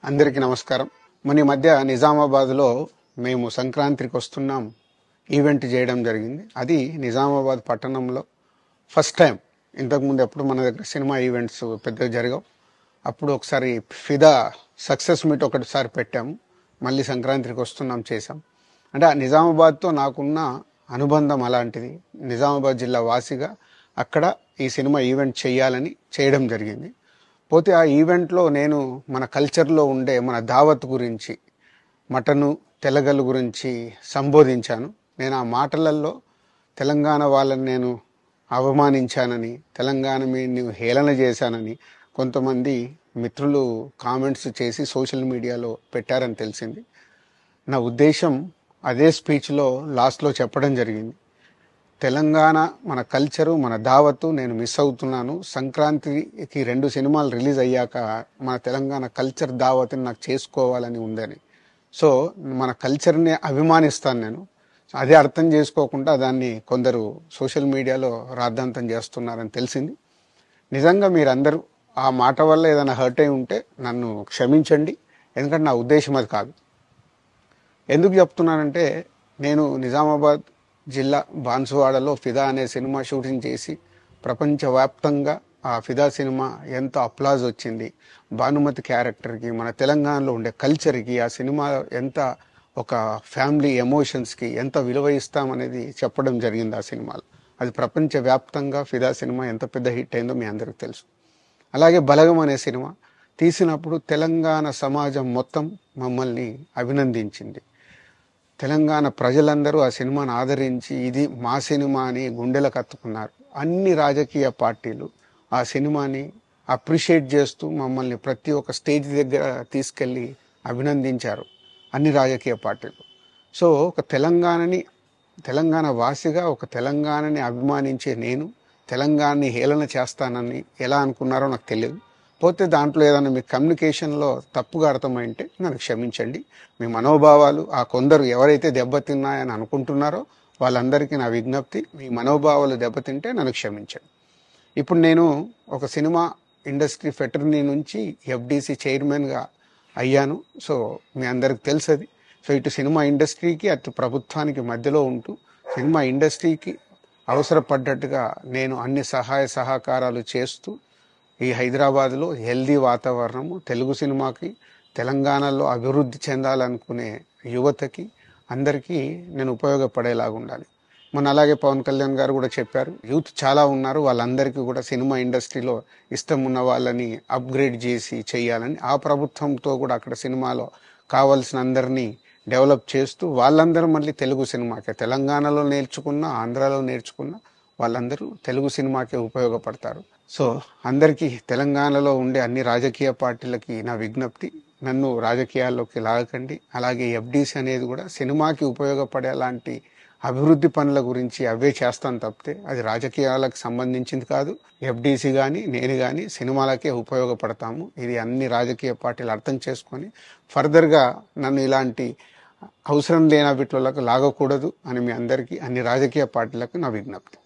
అందరికీ నమస్కారం. మన ఈ మధ్య నిజామాబాద్లో మేము సంక్రాంతికి వస్తున్నాం ఈవెంట్ చేయడం జరిగింది. అది నిజామాబాద్ పట్టణంలో ఫస్ట్ టైం. ఇంతకుముందు ఎప్పుడు మన దగ్గర సినిమా ఈవెంట్స్ పెద్దగా జరగవు. అప్పుడు ఒకసారి ఫిదా సక్సెస్ మీట్ ఒకటిసారి పెట్టాము. మళ్ళీ సంక్రాంతికి వస్తున్నాం చేసాం. అంటే ఆ నిజామాబాద్తో నాకున్న అనుబంధం అలాంటిది. నిజామాబాద్ జిల్లా వాసిగా అక్కడ ఈ సినిమా ఈవెంట్ చేయాలని చేయడం జరిగింది. పోతే ఆ ఈవెంట్లో నేను మన కల్చర్లో ఉండే మన దావత్ గురించి, మటను తెలగలు గురించి సంబోధించాను. నేను ఆ మాటలలో తెలంగాణ వాళ్ళని నేను అవమానించానని, తెలంగాణ మీద హేళన చేశానని కొంతమంది మిత్రులు కామెంట్స్ చేసి సోషల్ మీడియాలో పెట్టారని తెలిసింది. నా ఉద్దేశం అదే స్పీచ్లో లాస్ట్లో చెప్పడం జరిగింది. తెలంగాణ మన కల్చరు, మన దావత్తు నేను మిస్ అవుతున్నాను. సంక్రాంతికి 2 సినిమాలు రిలీజ్ అయ్యాక మన తెలంగాణ కల్చర్ దావత్ని నాకు చేసుకోవాలని ఉందని. సో మన కల్చర్ని అభిమానిస్తాను నేను. అదే అర్థం చేసుకోకుండా దాన్ని కొందరు సోషల్ మీడియాలో రాద్ధాంతం చేస్తున్నారని తెలిసింది. నిజంగా మీరందరూ ఆ మాట వల్ల ఏదైనా హర్ట్ అయి ఉంటే నన్ను క్షమించండి. ఎందుకంటే నా ఉద్దేశం అది కాదు. ఎందుకు చెప్తున్నానంటే, నేను నిజామాబాద్ జిల్లా బాన్సువాడలో ఫిదా అనే సినిమా షూటింగ్ చేసి ప్రపంచవ్యాప్తంగా ఆ ఫిదా సినిమా ఎంత అప్లాజ్ వచ్చింది, భానుమతి క్యారెక్టర్కి, మన తెలంగాణలో ఉండే కల్చర్కి, ఆ సినిమా ఎంత ఒక ఫ్యామిలీ ఎమోషన్స్కి ఎంత విలువ ఇస్తామనేది చెప్పడం జరిగింది ఆ సినిమాలో. అది ప్రపంచవ్యాప్తంగా ఫిదా సినిమా ఎంత పెద్ద హిట్ అయిందో మీ అందరికీ తెలుసు. అలాగే బలగం అనే సినిమా తీసినప్పుడు తెలంగాణ సమాజం మొత్తం మమ్మల్ని అభినందించింది. తెలంగాణ ప్రజలందరూ ఆ సినిమాను ఆదరించి ఇది మా సినిమా అని గుండెలకు హత్తుకున్నారు. అన్ని రాజకీయ పార్టీలు ఆ సినిమాని అప్రిషియేట్ చేస్తూ మమ్మల్ని ప్రతి ఒక్క స్టేజ్ దగ్గర తీసుకెళ్ళి అభినందించారు, అన్ని రాజకీయ పార్టీలు. సో ఒక తెలంగాణ వాసిగా ఒక తెలంగాణని అభిమానించే నేను తెలంగాణని హేళన చేస్తానని ఎలా అనుకున్నారో నాకు తెలియదు. పోతే దాంట్లో ఏదైనా మీ కమ్యూనికేషన్లో తప్పుగా అర్థమైంటే నన్ను క్షమించండి. మీ మనోభావాలు ఆ కొందరు ఎవరైతే దెబ్బతిన్నాయని అనుకుంటున్నారో వాళ్ళందరికీ నా విజ్ఞప్తి, మీ మనోభావాలు దెబ్బతింటే నన్ను క్షమించండి. ఇప్పుడు నేను ఒక సినిమా ఇండస్ట్రీ ఫెటర్నీ నుంచి ఎఫ్డిసి చైర్మన్గా అయ్యాను. సో మీ అందరికి తెలుసది. సో ఇటు సినిమా ఇండస్ట్రీకి అటు ప్రభుత్వానికి మధ్యలో ఉంటూ సినిమా ఇండస్ట్రీకి అవసరపడ్డట్టుగా నేను అన్ని సహాయ సహకారాలు చేస్తూ ఈ హైదరాబాద్లో హెల్దీ వాతావరణము, తెలుగు సినిమాకి, తెలంగాణలో అభివృద్ధి చెందాలనుకునే యువతకి అందరికీ నేను ఉపయోగపడేలాగా ఉండాలి. మొన్న అలాగే పవన్ కళ్యాణ్ గారు కూడా చెప్పారు, యూత్ చాలా ఉన్నారు, వాళ్ళందరికీ కూడా సినిమా ఇండస్ట్రీలో ఇష్టం ఉన్న వాళ్ళని అప్గ్రేడ్ చేసి చేయాలని. ఆ ప్రభుత్వంతో కూడా అక్కడ సినిమాలో కావాల్సిన అందరినీ డెవలప్ చేస్తూ వాళ్ళందరూ మళ్ళీ తెలుగు సినిమాకే, తెలంగాణలో నేర్చుకున్న, ఆంధ్రాలో నేర్చుకున్న వాళ్ళందరూ తెలుగు సినిమాకే ఉపయోగపడతారు. సో అందరికీ, తెలంగాణలో ఉండే అన్ని రాజకీయ పార్టీలకి నా విజ్ఞప్తి, నన్ను రాజకీయాల్లోకి లాగకండి. అలాగే ఎఫ్డిసి అనేది కూడా సినిమాకి ఉపయోగపడేలాంటి అభివృద్ధి పనుల గురించి అవే చేస్తాను తప్పితే అది రాజకీయాలకు సంబంధించింది కాదు. ఎఫ్డిసి కానీ నేను కానీ సినిమాలకే ఉపయోగపడతాము. ఇది అన్ని రాజకీయ పార్టీలు అర్థం చేసుకొని ఫర్దర్గా నన్ను ఇలాంటి అవసరం లేని వీటిలోకి లాగకూడదు అని మీ అందరికీ, అన్ని రాజకీయ పార్టీలకు నా విజ్ఞప్తి.